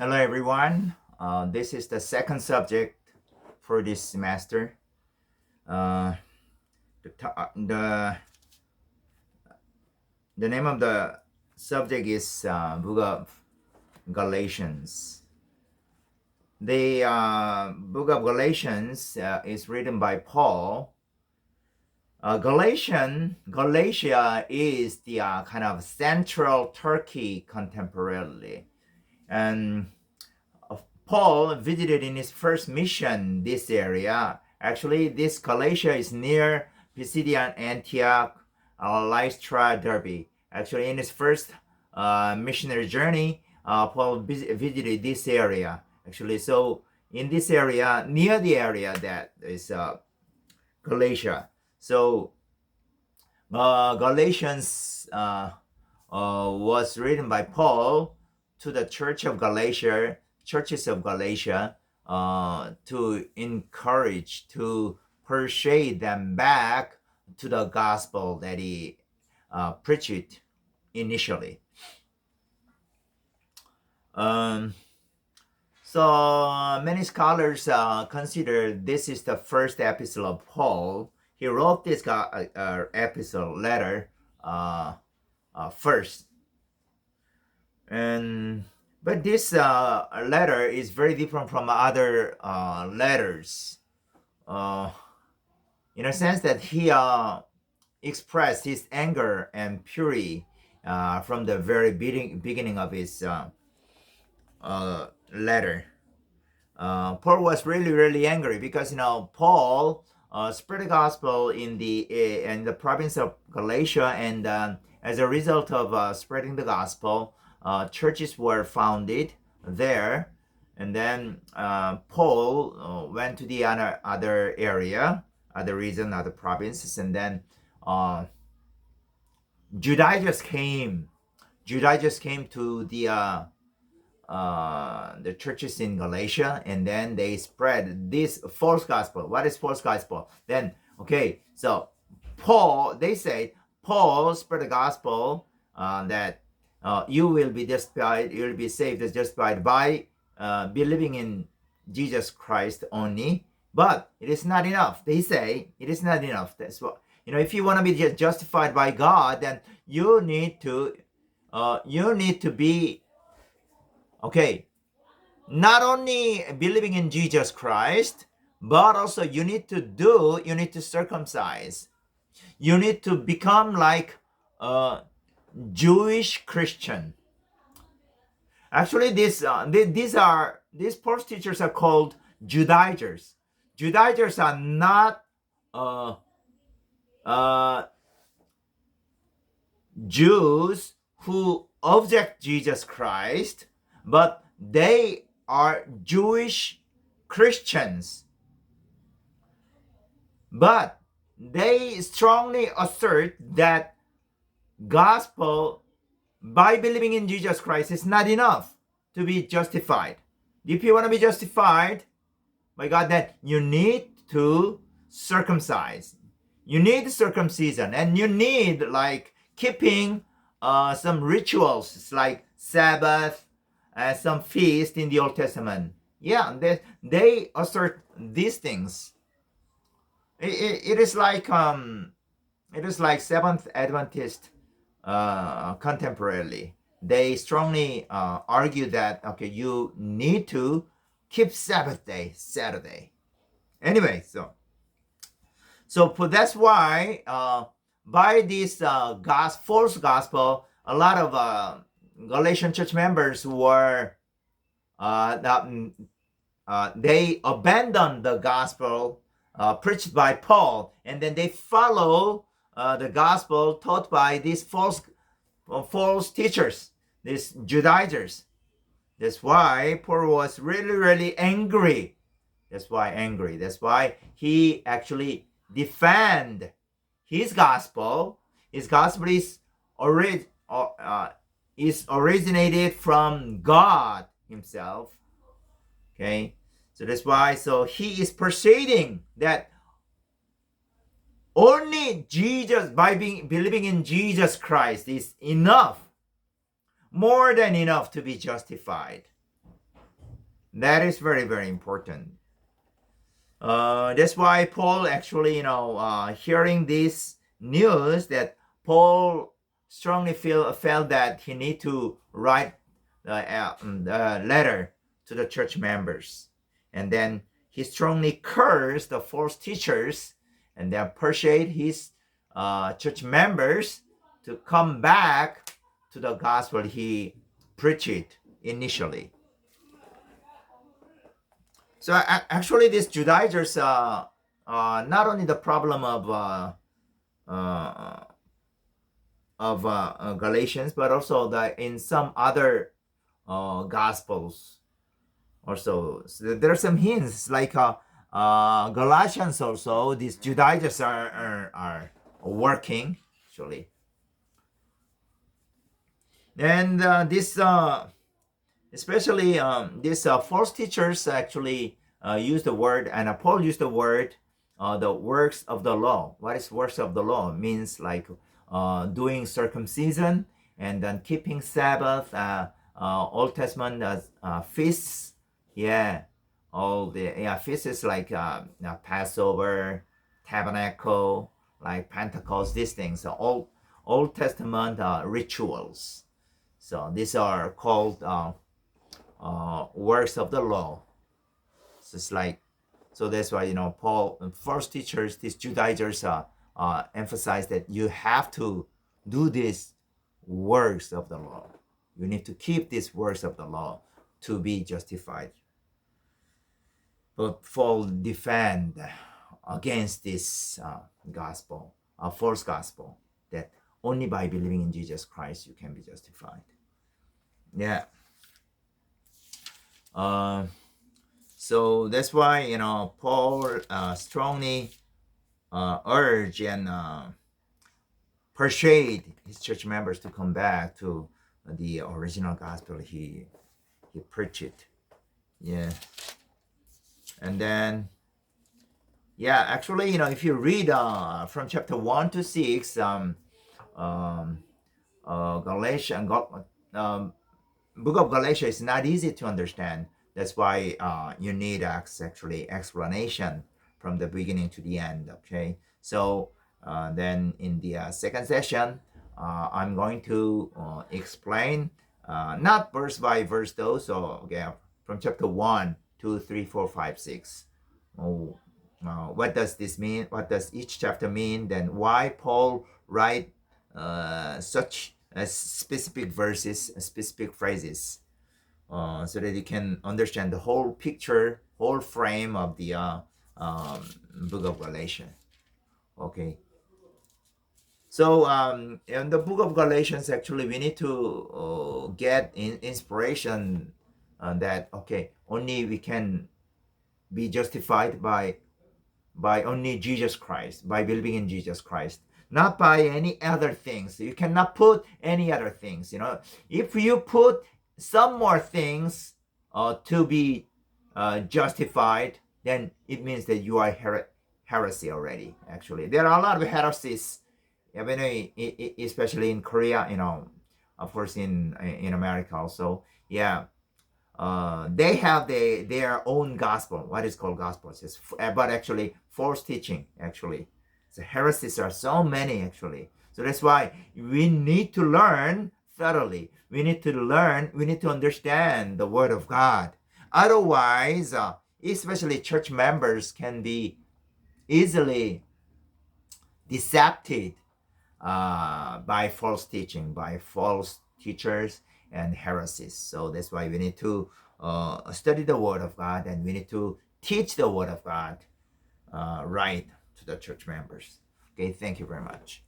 Hello, everyone. This is the second subject for this semester. Uh, the, to- uh, the the name of the subject is Book of Galatians. The Book of Galatians is written by Paul. Galatia is the kind of central Turkey contemporarily, and Paul visited in his first mission this area. Actually, this Galatia is near Pisidian Antioch, Lystra, Derbe. Actually, in his first missionary journey, Paul visited this area. Actually, so in this area, near the area that is Galatia. So Galatians was written by Paul to the churches of Galatia, to encourage, to persuade them back to the gospel that he preached initially. Um, so many scholars consider this is the first epistle of Paul. He wrote this epistle letter first, and but this letter is very different from other letters, uh, in a sense that he expressed his anger and fury from the very beginning of his letter. Paul was really angry because Paul spread the gospel in the province of Galatia, and as a result of spreading the gospel, churches were founded there, and then Paul went to the other area, other region, other provinces, and then uh, Judaizers came. Judaizers came to the churches in Galatia, and then they spread this false gospel. What is false gospel? Then, okay, so they say Paul spread the gospel that you will be justified, you will be saved as justified by believing in Jesus Christ only. But it is not enough. They say it is not enough. That's what if you want to be justified by God, then you need to be okay, not only believing in Jesus Christ, but also you need to circumcise. You need to become like a Jewish Christian. Actually, these false teachers are called Judaizers. Judaizers are not uh, uh, Jews who object Jesus Christ, but they are Jewish Christians. But they strongly assert that gospel by believing in Jesus Christ is not enough to be justified. If you want to be justified by God, then you need to circumcise. You need circumcision, and you need like keeping some rituals like Sabbath, some feast in the Old Testament. Yeah, they assert these things. It is like Seventh Adventist contemporarily. They strongly argue that okay, you need to keep Sabbath day, Saturday. Anyway, that's why by this false gospel, a lot of Galatian church members were they abandoned the gospel preached by Paul, and then they follow the gospel taught by these false teachers, these Judaizers. That's why Paul was really angry. That's why he actually defend his gospel. His gospel is originated from God himself. Okay, so that's why. So he is persuading that only Jesus, by believing in Jesus Christ, is enough, more than enough to be justified. That is very, very important. That's why Paul actually, hearing this news, that Paul strongly felt that he need to write the letter to the church members, and then he strongly cursed the false teachers, and then persuade his church members to come back to the gospel he preached initially. So actually, these Judaizers not only the problem uh, of Galatians, but also in some other gospels also. So there are some hints like Galatians also. These Judaizers are working actually, and this especially these false teachers actually use the word, and Paul used the word, the works of the law. What is works of the law? It means like doing circumcision and then keeping Sabbath, Old Testament feasts. Yeah, all the feasts like Passover, Tabernacle, like Pentecost. These things, so all Old Testament rituals. So these are called works of the law. So it's like, so that's why Paul, first teachers, these Judaizers, emphasize that you have to do these works of the law. You need to keep these works of the law to be justified. But Paul defend against this gospel, a false gospel, that only by believing in Jesus Christ you can be justified. Yeah. So that's why Paul strongly urge and persuade his church members to come back to the original gospel he preached. Yeah. And then actually if you read from chapter 1 to 6 Galatians, book of Galatians is not easy to understand. That's why you need actually explanation from the beginning to the end. Okay, so then in the second session, I'm going to explain not verse by verse though. So okay, from chapter 1, 2, 3, 4, 5, 6. What does this mean? What does each chapter mean? Then why Paul write such specific verses, specific phrases, so that you can understand the whole picture, whole frame of the book of Galatians. Okay. So in the book of Galatians, actually, we need to get inspiration that only we can be justified by only Jesus Christ, by believing in Jesus Christ, not by any other things. You cannot put any other things. If you put some more things to be justified, then it means that you are heresy already. Actually, there are a lot of heresies, especially in Korea. Of course, in America also. Yeah. They have their own gospel, what is called gospel, but actually false teaching. Actually, the heresies are so many actually. So that's why we need to learn thoroughly. We need to understand the word of God. Otherwise, especially church members can be easily decepted by false teaching, by false teachers and heresies. So that's why we need to study the Word of God, and we need to teach the Word of God right to the church members. Okay, thank you very much.